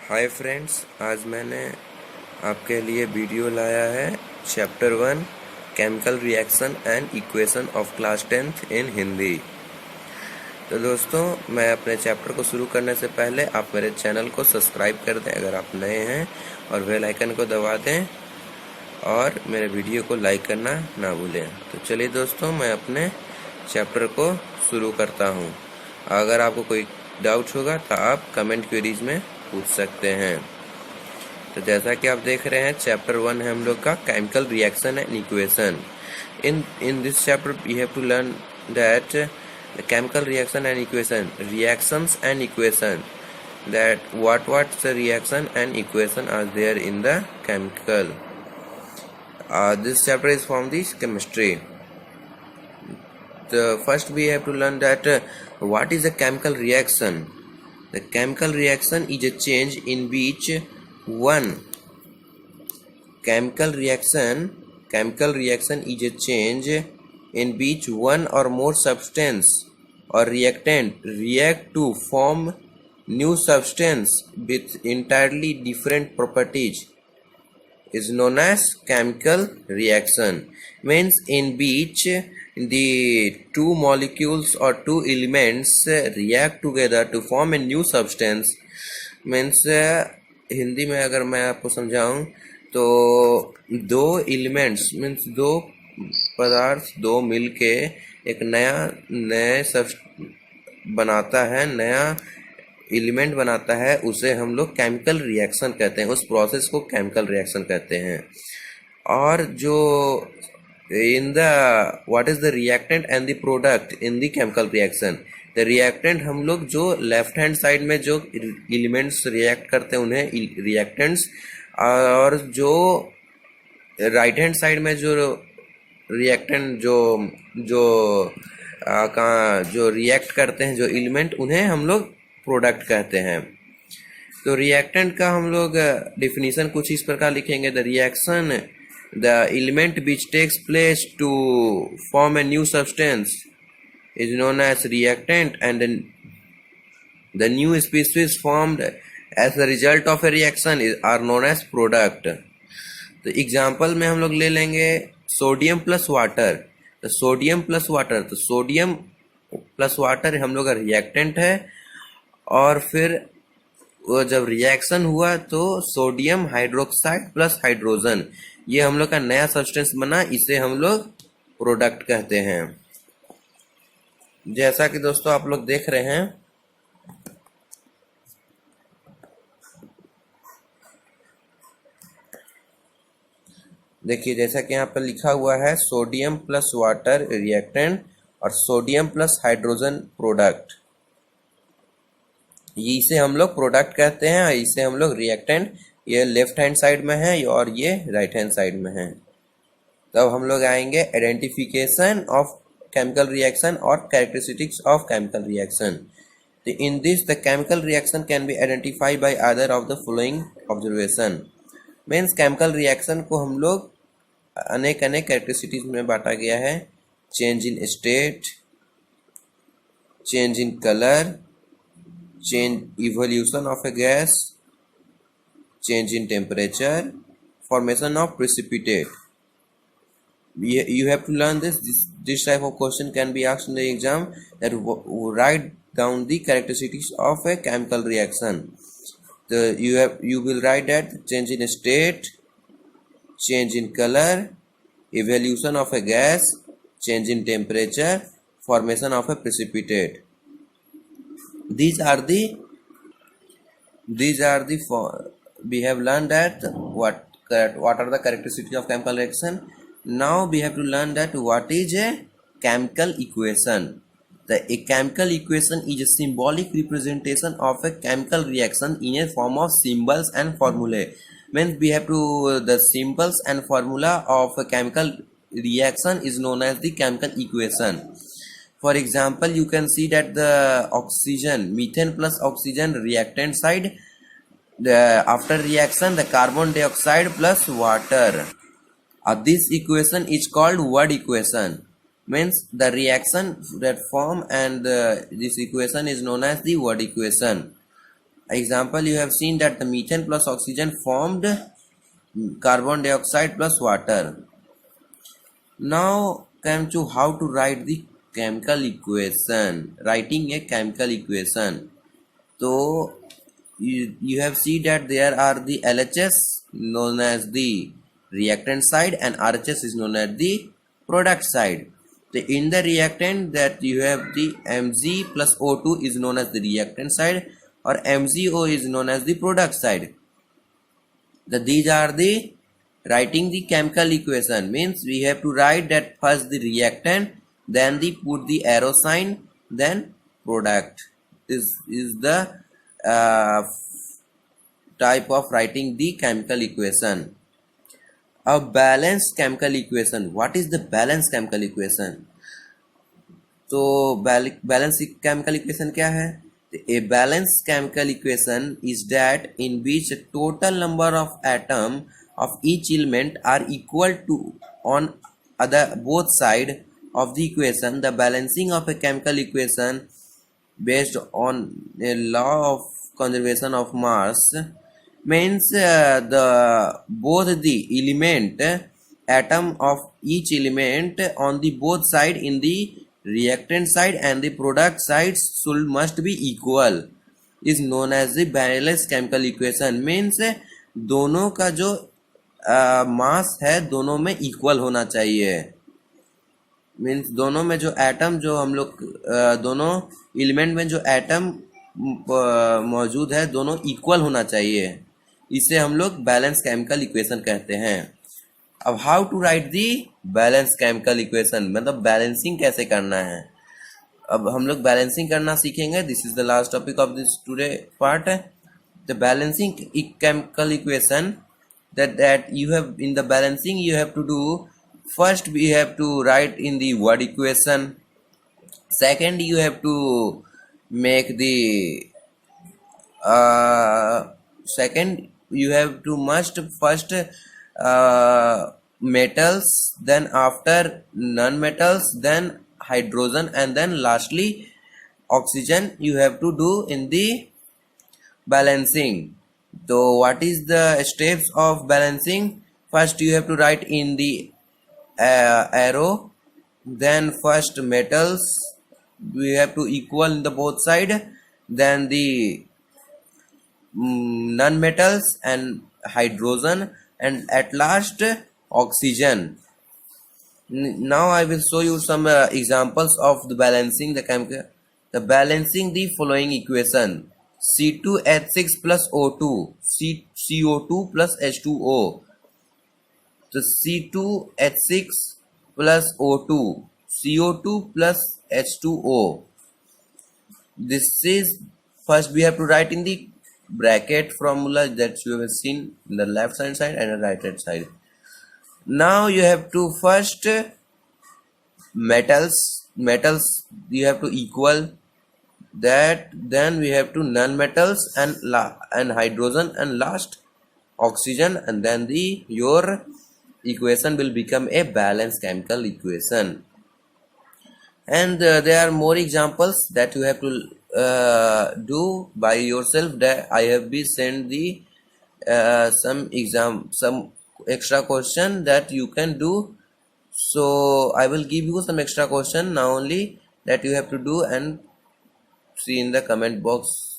Hi friends, आज मैंने आपके लिए वीडियो लाया है chapter 1 chemical reaction and equation of class 10th इन हिंदी। तो दोस्तों, मैं अपने चैप्टर को शुरू करने से पहले आप मेरे चैनल को सब्सक्राइब कर दें अगर आप नए हैं, और बेल आइकन को दबा दें और मेरे वीडियो को लाइक करना ना भूलें। तो चलिए दोस्तों, मैं अपने चैप्टर को शुरू करता हूँ। अगर आपको कोई डाउट होगा तो आप कमेंट क्वेरीज में पूछ सकते हैं। तो जैसा कि आप देख रहे हैं, चैप्टर 1 है हम लोग का chemical reaction and equation. In this chapter we have to learn that the chemical reaction and equation, reactions and equation, that what's the reaction and equation are there in the chemical. This chapter is from this chemistry. The first we have to learn that what is a chemical reaction. The chemical reaction is a change in which one chemical reaction is a change in which one or more substance or reactant react to form new substance with entirely different properties is known as chemical reaction. Means in which the two molecules or two elements react together to form a new substance. Means Hindi में अगर मैं आपको समझाऊं तो दो elements means दो पदार्थ दो मिलके एक नया बनाता है, नया एलिमेंट बनाता है, उसे हम लोग केमिकल रिएक्शन कहते हैं। उस प्रोसेस को केमिकल रिएक्शन कहते हैं। और जो in the what is the reactant and the product in the chemical reaction, the reactant हम लोग जो लेफ्ट हैंड साइड में जो एलिमेंट्स रिएक्ट करते हैं उन्हें रिएक्टेंट्स, और जो राइट हैंड साइड में जो रिएक्टेंट जो रिएक्ट करते हैं जो एलिमेंट, उन्हें हम लोग प्रोडक्ट कहते हैं। तो रिएक्टेंट का हम लोग डिफिनीशन कुछ इस प्रकार लिखेंगे। The reaction, the element which takes place to form a new substance is known as reactant, and the new species formed as a result of a reaction are known as product. तो example में हम लोग ले लेंगे sodium plus water. तो sodium plus water, तो sodium plus water हम लोग का रिएक्टेंट है, और फिर वो जब रिएक्शन हुआ तो सोडियम हाइड्रोक्साइड प्लस हाइड्रोजन, ये हम लोग का नया सब्सटेंस बना, इसे हम लोग प्रोडक्ट कहते हैं। जैसा कि दोस्तों आप लोग देख रहे हैं, देखिए जैसा कि यहाँ पर लिखा हुआ है सोडियम प्लस वाटर रिएक्टेंट और सोडियम प्लस हाइड्रोजन प्रोडक्ट, इसे हम लोग प्रोडक्ट कहते हैं, इसे हम लोग रिएक्टेंट, ये लेफ्ट हैंड साइड में है और ये राइट हैंड साइड में है। तब हम लोग आएंगे identification of chemical reaction or characteristics of chemical reaction. In this, the chemical reaction can be identified by either of the following observation. Means chemical reaction को हम लोग अनेक characteristics में बांटा गया है। change in state, change in color, change evolution of a gas, change in temperature, formation of precipitate. You have to learn this type of question can be asked in the exam, that write down the characteristics of a chemical reaction. You will write that change in state, change in color, evolution of a gas, change in temperature, formation of a precipitate. These are the we have learned that what are the characteristics of chemical reaction. Now we have to learn that what is a chemical equation. A chemical equation is a symbolic representation of a chemical reaction in a form of symbols and formulae. Means we have to the symbols and formula of a chemical reaction is known as the chemical equation. For example, you can see that the oxygen, methane plus oxygen reactant side, after reaction the carbon dioxide plus water. This equation is called word equation. Means the reaction that form, and this equation is known as the word equation. Example, you have seen that the methane plus oxygen formed carbon dioxide plus water. Now come to how to write the chemical equation. Writing a chemical equation. So you have seen that there are the LHS known as the reactant side and RHS is known as the product side. So in the reactant that you have the Mg plus O2 is known as the reactant side or MgO is known as the product side. These are the writing the chemical equation means we have to write that first the reactant, then the put the arrow sign, then product. This is the type of writing the chemical equation. A balanced chemical equation. What is the balanced chemical equation? So balanced chemical equation क्या है? A balanced chemical equation is that in which a total number of atoms of each element are equal to on both sides of the equation. The balancing of a chemical equation based on a law of conservation of mass means both the element atom of each element on the both side in the reactant side and the product sides must be equal is known as the balanced chemical equation. means दोनों का जो मास है दोनों में equal होना चाहिए. Means दोनों में जो एटम जो हम लोग दोनों एलिमेंट में जो एटम मौजूद है दोनों इक्वल होना चाहिए. इसे हम लोग बैलेंस केमिकल इक्वेशन कहते हैं. अब how to write the balance chemical equation मतलब बैलेंसिंग कैसे करना है. अब हम लोग बैलेंसिंग करना सीखेंगे. This is the last topic of this today part. The balancing chemical equation that you have in the balancing you have to do. First we have to write in the word equation. Second you have to make the second you have to must first metals, then after non-metals, then hydrogen, and then lastly oxygen you have to do in the balancing. So what is the steps of balancing? First you have to write in the arrow, then first metals we have to equal in the both side, then the non-metals and hydrogen, and at last oxygen. Now I will show you some examples of the balancing the chemical. The balancing the following equation: C2H6 plus O2, CO2 plus H2O. So C2H6 plus O2, CO2 plus H2O. This is first we have to write in the bracket formula that you have seen in the left hand side and the right hand side. Now you have to first metals you have to equal that, then we have to non-metals and hydrogen, and last oxygen, and then your equation will become a balanced chemical equation. And there are more examples that you have to do by yourself. That I have been sent the some extra question that you can do. So I will give you some extra question now only that you have to do, and see in the comment box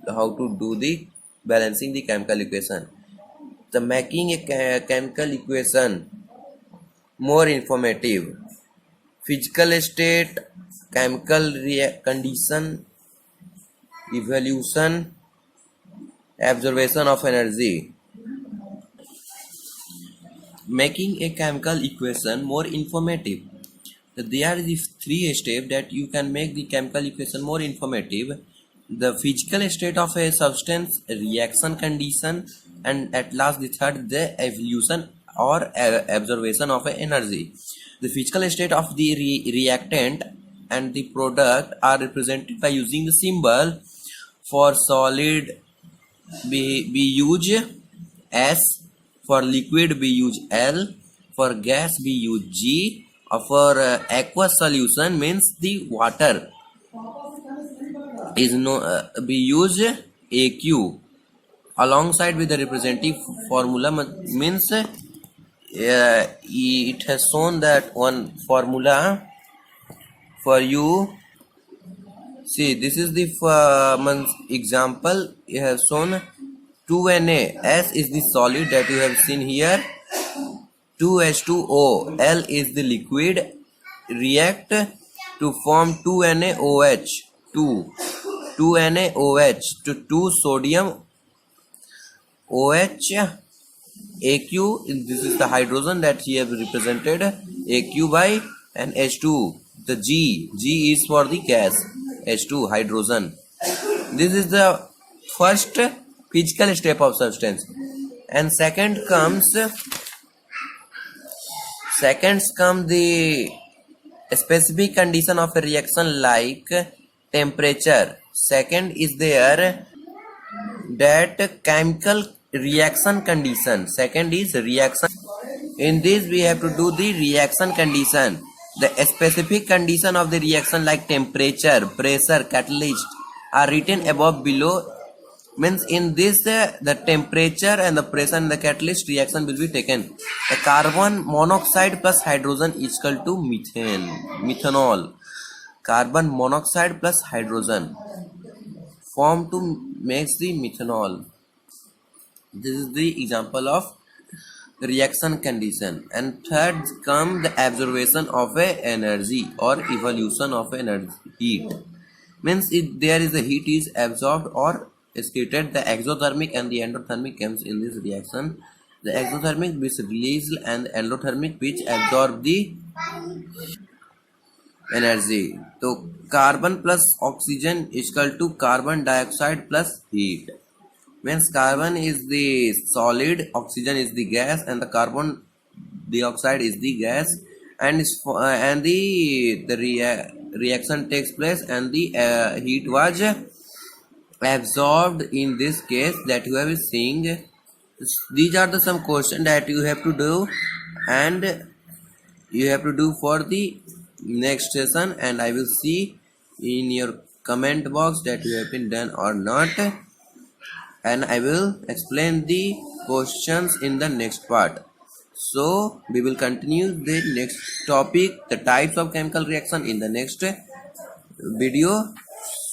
how to do the balancing the chemical equation. The making a chemical equation more informative: physical state, chemical condition, evolution, absorption of energy. Making a chemical equation more informative. There are these three steps that you can make the chemical equation more informative: the physical state of a substance, reaction condition, and at last the third, the evolution or absorption of energy. The physical state of the reactant and the product are represented by using the symbol. For solid we use S, for liquid we use L, for gas we use G, for aqueous solution means the water is we use AQ alongside with the representative formula means it has shown that one formula for you. See, this is the example. You have shown 2Na. S is the solid that you have seen here. 2H2O. L is the liquid. React to form 2NaOH. 2NaOH to 2 sodium OH. AQ, this is the hydrogen that he have represented. AQ by and H2. The G is for the gas. H2 hydrogen. This is the first physical step of substance, and seconds come the specific condition of a reaction like temperature. Second is there that chemical reaction condition. Second is reaction. In this we have to do the reaction condition. The specific condition of the reaction like temperature, pressure, catalyst are written above below. Means in this the temperature and the pressure and the catalyst reaction will be taken. A carbon monoxide plus hydrogen is equal to methanol. Carbon monoxide plus hydrogen form to makes the methanol. This is the example of reaction condition. And third come the absorption of a energy or evolution of energy heat. Means if there is a heat is absorbed or excreted, the exothermic and the endothermic comes in this reaction. The exothermic which release and endothermic which absorb the energy. So carbon plus oxygen is equal to carbon dioxide plus heat. Means carbon is the solid, oxygen is the gas, and the carbon dioxide is the gas, and reaction takes place, and the heat was absorbed in this case that you have been seeing. These are the some questions that you have to do, and you have to do for the next session, and I will see in your comment box that you have been done or not, and I will explain the questions in the next part. So we will continue the next topic, the types of chemical reaction, in the next video.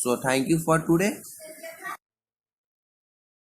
So thank you for today.